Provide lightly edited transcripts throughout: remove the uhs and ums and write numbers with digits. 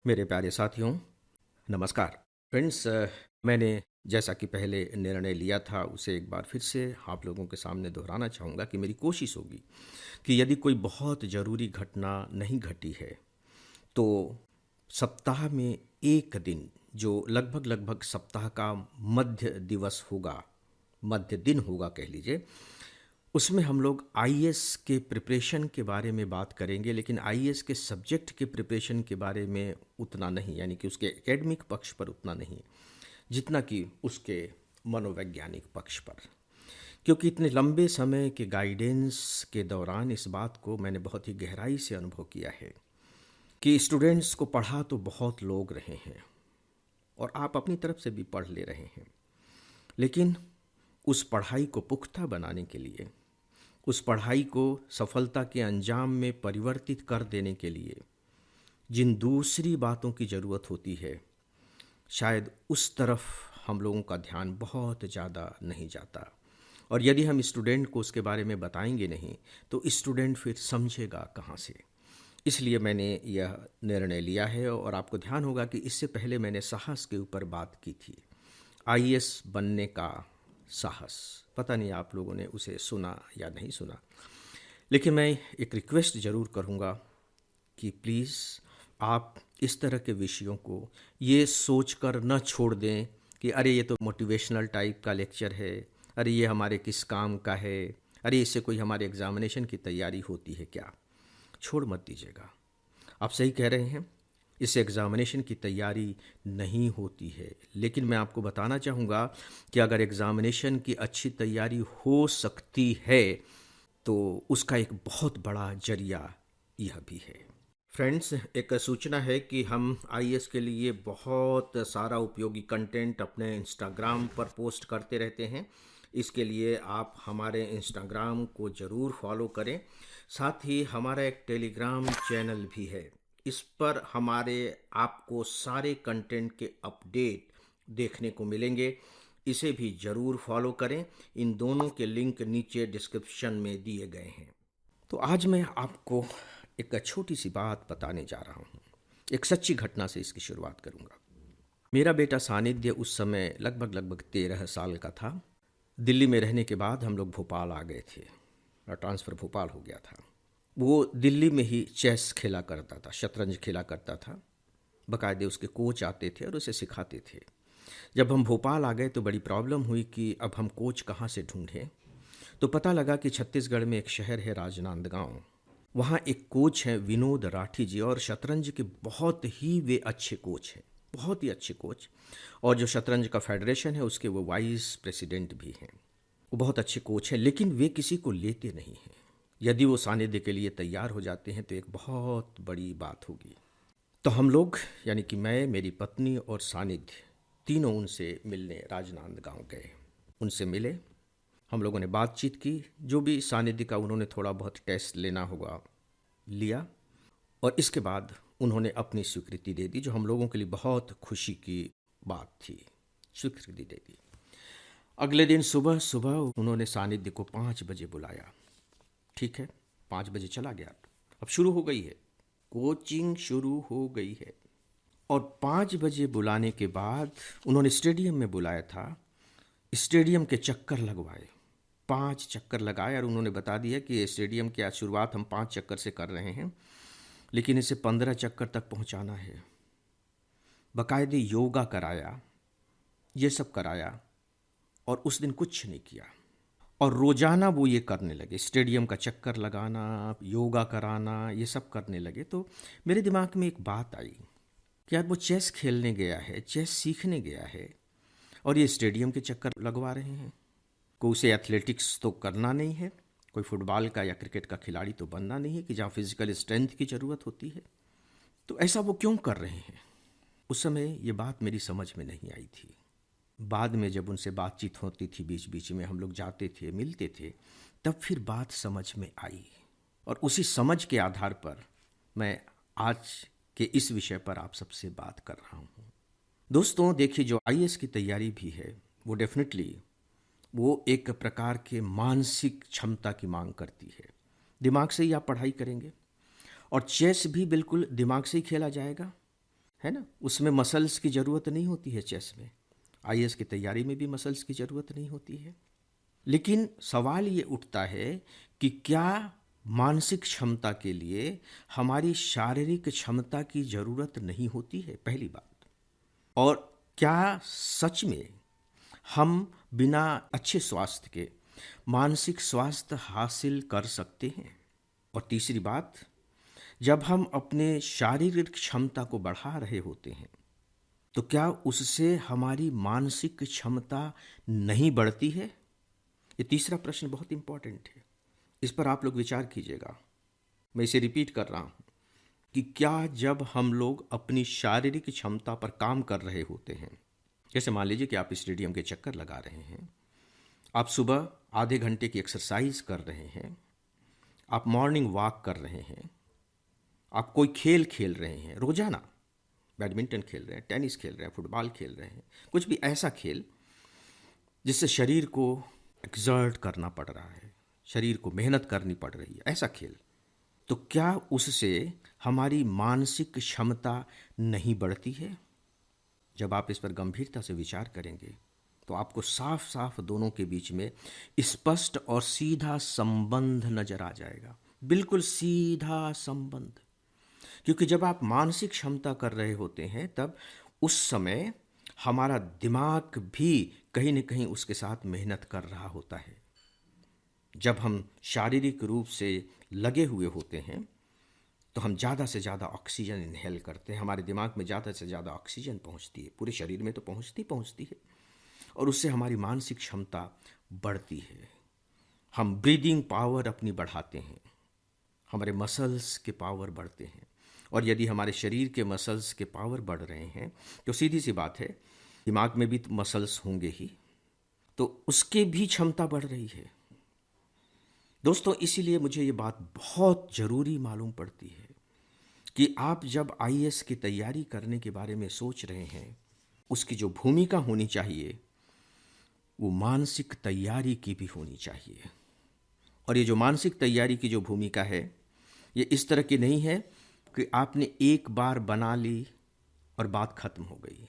मेरे प्यारे साथियों, नमस्कार। फ्रेंड्स, मैंने जैसा कि पहले निर्णय लिया था उसे एक बार फिर से आप लोगों के सामने दोहराना चाहूँगा कि मेरी कोशिश होगी कि यदि कोई बहुत ज़रूरी घटना नहीं घटी है तो सप्ताह में 1 दिन जो लगभग सप्ताह का मध्य दिवस होगा, मध्य दिन होगा कह लीजिए, उसमें हम लोग आईएएस के प्रिपरेशन के बारे में बात करेंगे, लेकिन आईएएस के सब्जेक्ट के प्रिपरेशन के बारे में उतना नहीं, यानी कि उसके एकेडमिक पक्ष पर उतना नहीं, जितना कि उसके मनोवैज्ञानिक पक्ष पर। क्योंकि इतने लंबे समय के गाइडेंस के दौरान इस बात को मैंने बहुत ही गहराई से अनुभव किया है कि स्टूडेंट्स को पढ़ा तो बहुत लोग रहे हैं और आप अपनी तरफ से भी पढ़ ले रहे हैं, लेकिन उस पढ़ाई को पुख्ता बनाने के लिए, उस पढ़ाई को सफलता के अंजाम में परिवर्तित कर देने के लिए जिन दूसरी बातों की ज़रूरत होती है, शायद उस तरफ हम लोगों का ध्यान बहुत ज़्यादा नहीं जाता। और यदि हम स्टूडेंट को उसके बारे में बताएंगे नहीं तो स्टूडेंट फिर समझेगा कहाँ से। इसलिए मैंने यह निर्णय लिया है और आपको ध्यान होगा कि इससे पहले मैंने साहस के ऊपर बात की थी, आईएएस बनने का साहस। पता नहीं आप लोगों ने उसे सुना या नहीं सुना, लेकिन मैं एक रिक्वेस्ट ज़रूर करूँगा कि प्लीज़ आप इस तरह के विषयों को ये सोचकर न छोड़ दें कि अरे ये तो मोटिवेशनल टाइप का लेक्चर है, अरे ये हमारे किस काम का है, अरे इससे कोई हमारे एग्ज़ामिनेशन की तैयारी होती है क्या। छोड़ मत दीजिएगा। आप सही कह रहे हैं, इस एग्ज़ामिनेशन की तैयारी नहीं होती है, लेकिन मैं आपको बताना चाहूँगा कि अगर एग्ज़ामिनेशन की अच्छी तैयारी हो सकती है तो उसका एक बहुत बड़ा जरिया यह भी है। फ्रेंड्स, एक सूचना है कि हम आईएएस के लिए बहुत सारा उपयोगी कंटेंट अपने इंस्टाग्राम पर पोस्ट करते रहते हैं। इसके लिए आप हमारे इंस्टाग्राम को ज़रूर फॉलो करें। साथ ही हमारा एक टेलीग्राम चैनल भी है, इस पर हमारे आपको सारे कंटेंट के अपडेट देखने को मिलेंगे। इसे भी ज़रूर फॉलो करें। इन दोनों के लिंक नीचे डिस्क्रिप्शन में दिए गए हैं। तो आज मैं आपको एक छोटी सी बात बताने जा रहा हूँ। एक सच्ची घटना से इसकी शुरुआत करूँगा। मेरा बेटा सानिध्य उस समय लगभग 13 साल का था। दिल्ली में रहने के बाद हम लोग भोपाल आ गए थे और ट्रांसफ़र भोपाल हो गया था। वो दिल्ली में ही चेस खेला करता था, शतरंज खेला करता था। बाकायदे उसके कोच आते थे और उसे सिखाते थे। जब हम भोपाल आ गए तो बड़ी प्रॉब्लम हुई कि अब हम कोच कहाँ से ढूंढें। तो पता लगा कि छत्तीसगढ़ में एक शहर है राजनांदगांव, वहाँ एक कोच हैं विनोद राठी जी, और शतरंज के बहुत ही वे अच्छे कोच हैं, बहुत ही अच्छे कोच। और जो शतरंज का फेडरेशन है उसके वो वाइस प्रेसिडेंट भी हैं। वो बहुत अच्छे कोच हैं, लेकिन वे किसी को लेते नहीं हैं। यदि वो सानिध्य के लिए तैयार हो जाते हैं तो एक बहुत बड़ी बात होगी। तो हम लोग, यानी कि मैं, मेरी पत्नी और सानिध्य, तीनों उनसे मिलने राजनांदगांव गए। उनसे मिले, हम लोगों ने बातचीत की, जो भी सानिध्य का उन्होंने थोड़ा बहुत टेस्ट लेना होगा लिया, और इसके बाद उन्होंने अपनी स्वीकृति दे दी, जो हम लोगों के लिए बहुत खुशी की बात थी। स्वीकृति दे दी। अगले दिन सुबह सुबह उन्होंने सानिध्य को 5 बजे बुलाया। ठीक है, 5 बजे चला गया। अब शुरू हो गई है, कोचिंग शुरू हो गई है। और 5 बजे बुलाने के बाद उन्होंने स्टेडियम में बुलाया था। स्टेडियम के चक्कर लगवाए, 5 चक्कर लगाए, और उन्होंने बता दिया कि स्टेडियम की आज शुरुआत हम 5 चक्कर से कर रहे हैं, लेकिन इसे 15 चक्कर तक पहुंचाना है। बाकायदे योगा कराया, ये सब कराया, और उस दिन कुछ नहीं किया। और रोजाना वो ये करने लगे, स्टेडियम का चक्कर लगाना, योगा कराना, ये सब करने लगे। तो मेरे दिमाग में एक बात आई कि यार, वो चेस खेलने गया है, चेस सीखने गया है, और ये स्टेडियम के चक्कर लगवा रहे हैं। को उसे एथलेटिक्स तो करना नहीं है, कोई फुटबॉल का या क्रिकेट का खिलाड़ी तो बनना नहीं है कि जहाँ फिजिकल स्ट्रेंथ की ज़रूरत होती है। तो ऐसा वो क्यों कर रहे हैं? उस समय ये बात मेरी समझ में नहीं आई थी। बाद में जब उनसे बातचीत होती थी, बीच बीच में हम लोग जाते थे, मिलते थे, तब फिर बात समझ में आई, और उसी समझ के आधार पर मैं आज के इस विषय पर आप सबसे बात कर रहा हूँ। दोस्तों देखिए, जो आईएएस की तैयारी भी है वो डेफिनेटली वो एक प्रकार के मानसिक क्षमता की मांग करती है। दिमाग से ही आप पढ़ाई करेंगे, और चेस भी बिल्कुल दिमाग से ही खेला जाएगा। है ना? उसमें मसल्स की ज़रूरत नहीं होती है चेस में। आईएएस की तैयारी में भी मसल्स की ज़रूरत नहीं होती है। लेकिन सवाल ये उठता है कि क्या मानसिक क्षमता के लिए हमारी शारीरिक क्षमता की ज़रूरत नहीं होती है? पहली बात। और क्या सच में हम बिना अच्छे स्वास्थ्य के मानसिक स्वास्थ्य हासिल कर सकते हैं? और तीसरी बात, जब हम अपने शारीरिक क्षमता को बढ़ा रहे होते हैं तो क्या उससे हमारी मानसिक क्षमता नहीं बढ़ती है? ये तीसरा प्रश्न बहुत इंपॉर्टेंट है। इस पर आप लोग विचार कीजिएगा। मैं इसे रिपीट कर रहा हूँ कि क्या जब हम लोग अपनी शारीरिक क्षमता पर काम कर रहे होते हैं, जैसे मान लीजिए कि आप स्टेडियम के चक्कर लगा रहे हैं, आप सुबह आधे घंटे की एक्सरसाइज कर रहे हैं, आप मॉर्निंग वॉक कर रहे हैं, आप कोई खेल खेल रहे हैं रोजाना, बैडमिंटन खेल रहे हैं, टेनिस खेल रहे हैं, फुटबॉल खेल रहे हैं, कुछ भी ऐसा खेल जिससे शरीर को एक्सर्ट करना पड़ रहा है, शरीर को मेहनत करनी पड़ रही है, ऐसा खेल, तो क्या उससे हमारी मानसिक क्षमता नहीं बढ़ती है? जब आप इस पर गंभीरता से विचार करेंगे तो आपको साफ साफ दोनों के बीच में स्पष्ट और सीधा संबंध नजर आ जाएगा, बिल्कुल सीधा संबंध। क्योंकि जब आप मानसिक क्षमता कर रहे होते हैं तब उस समय हमारा दिमाग भी कहीं न कहीं उसके साथ मेहनत कर रहा होता है। जब हम शारीरिक रूप से लगे हुए होते हैं तो हम ज़्यादा से ज़्यादा ऑक्सीजन इनहेल करते हैं, हमारे दिमाग में ज़्यादा से ज़्यादा ऑक्सीजन पहुंचती है, पूरे शरीर में तो पहुंचती है, और उससे हमारी मानसिक क्षमता बढ़ती है। हम ब्रीदिंग पावर अपनी बढ़ाते हैं, हमारे मसल्स के पावर बढ़ते हैं, और यदि हमारे शरीर के मसल्स के पावर बढ़ रहे हैं तो सीधी सी बात है दिमाग में भी तो मसल्स होंगे ही, तो उसके भी क्षमता बढ़ रही है। दोस्तों, इसीलिए मुझे ये बात बहुत ज़रूरी मालूम पड़ती है कि आप जब आईएएस की तैयारी करने के बारे में सोच रहे हैं, उसकी जो भूमिका होनी चाहिए वो मानसिक तैयारी की भी होनी चाहिए। और ये जो मानसिक तैयारी की जो भूमिका है ये इस तरह की नहीं है कि आपने एक बार बना ली और बात खत्म हो गई।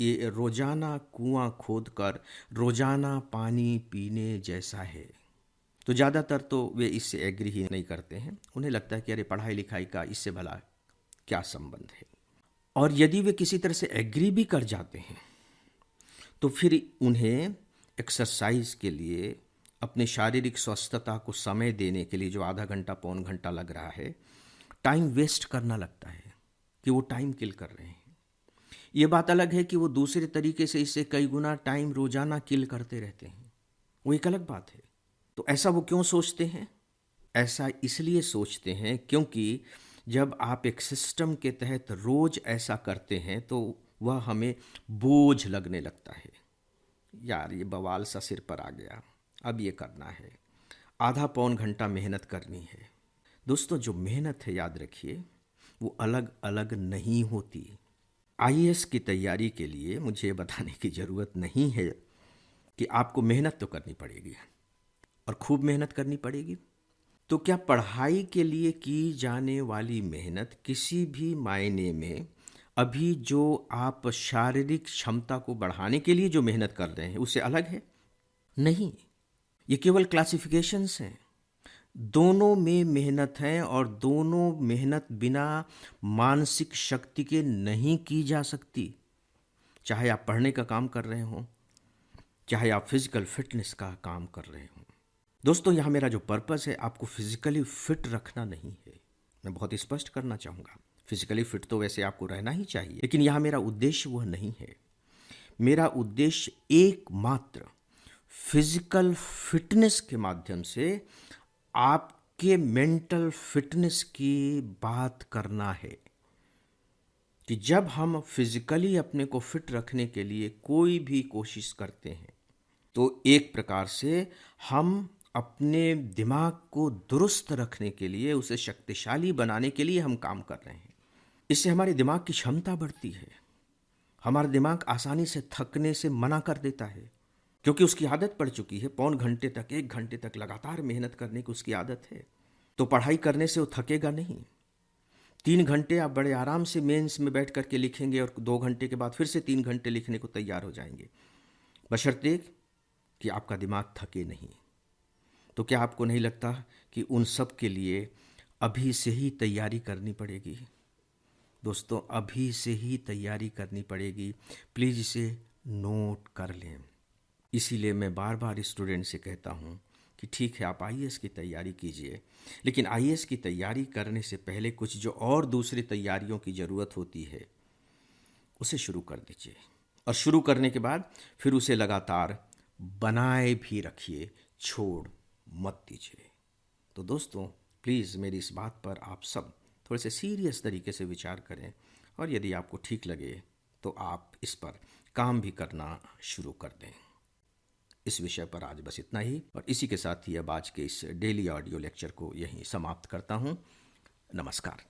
ये रोजाना कुआं खोदकर रोजाना पानी पीने जैसा है। तो ज़्यादातर तो वे इससे एग्री ही नहीं करते हैं, उन्हें लगता है कि अरे पढ़ाई लिखाई का इससे भला क्या संबंध है। और यदि वे किसी तरह से एग्री भी कर जाते हैं तो फिर उन्हें एक्सरसाइज के लिए, अपने शारीरिक स्वस्थता को समय देने के लिए जो आधा घंटा पौन घंटा लग रहा है, टाइम वेस्ट करना लगता है कि वो टाइम किल कर रहे हैं। ये बात अलग है कि वो दूसरे तरीके से इससे कई गुना टाइम रोजाना किल करते रहते हैं, वो एक अलग बात है। तो ऐसा वो क्यों सोचते हैं? ऐसा इसलिए सोचते हैं क्योंकि जब आप एक सिस्टम के तहत रोज ऐसा करते हैं तो वह हमें बोझ लगने लगता है। यार ये बवाल सा सिर पर आ गया, अब ये करना है, आधा पौन घंटा मेहनत करनी है। दोस्तों, जो मेहनत है याद रखिए वो अलग अलग नहीं होती। आईएएस की तैयारी के लिए मुझे बताने की ज़रूरत नहीं है कि आपको मेहनत तो करनी पड़ेगी और खूब मेहनत करनी पड़ेगी। तो क्या पढ़ाई के लिए की जाने वाली मेहनत किसी भी मायने में अभी जो आप शारीरिक क्षमता को बढ़ाने के लिए जो मेहनत कर रहे हैं उससे अलग है? नहीं, ये केवल क्लासिफिकेशंस हैं। दोनों में मेहनत है और दोनों मेहनत बिना मानसिक शक्ति के नहीं की जा सकती। चाहे आप पढ़ने का काम कर रहे हों, चाहे आप फिजिकल फिटनेस का काम कर रहे हों। दोस्तों, यहाँ मेरा जो पर्पस है आपको फिजिकली फिट रखना नहीं है, मैं बहुत स्पष्ट करना चाहूँगा। फिजिकली फिट तो वैसे आपको रहना ही चाहिए, लेकिन यहाँ मेरा उद्देश्य वह नहीं है। मेरा उद्देश्य एकमात्र फिजिकल फिटनेस के माध्यम से आपके मेंटल फिटनेस की बात करना है कि जब हम फिजिकली अपने को फिट रखने के लिए कोई भी कोशिश करते हैं तो एक प्रकार से हम अपने दिमाग को दुरुस्त रखने के लिए, उसे शक्तिशाली बनाने के लिए हम काम कर रहे हैं। इससे हमारे दिमाग की क्षमता बढ़ती है। हमारा दिमाग आसानी से थकने से मना कर देता है क्योंकि उसकी आदत पड़ चुकी है। पौन घंटे तक, एक घंटे तक लगातार मेहनत करने की उसकी आदत है। तो पढ़ाई करने से वो थकेगा नहीं। 3 घंटे आप बड़े आराम से मेंस में बैठ कर के लिखेंगे और 2 घंटे के बाद फिर से 3 घंटे लिखने को तैयार हो जाएंगे, बशर्ते कि आपका दिमाग थके नहीं। तो क्या आपको नहीं लगता कि उन सब के लिए अभी से ही तैयारी करनी पड़ेगी? दोस्तों, अभी से ही तैयारी करनी पड़ेगी। प्लीज़ इसे नोट कर लें। इसीलिए मैं बार बार स्टूडेंट से कहता हूँ कि ठीक है, आप आईएएस की तैयारी कीजिए, लेकिन आईएएस की तैयारी करने से पहले कुछ जो और दूसरी तैयारियों की ज़रूरत होती है उसे शुरू कर दीजिए, और शुरू करने के बाद फिर उसे लगातार बनाए भी रखिए, छोड़ मत दीजिए। तो दोस्तों, प्लीज़ मेरी इस बात पर आप सब थोड़े से सीरियस तरीके से विचार करें, और यदि आपको ठीक लगे तो आप इस पर काम भी करना शुरू कर दें। इस विषय पर आज बस इतना ही, और इसी के साथ ही अब आज के इस डेली ऑडियो लेक्चर को यहीं समाप्त करता हूँ। नमस्कार।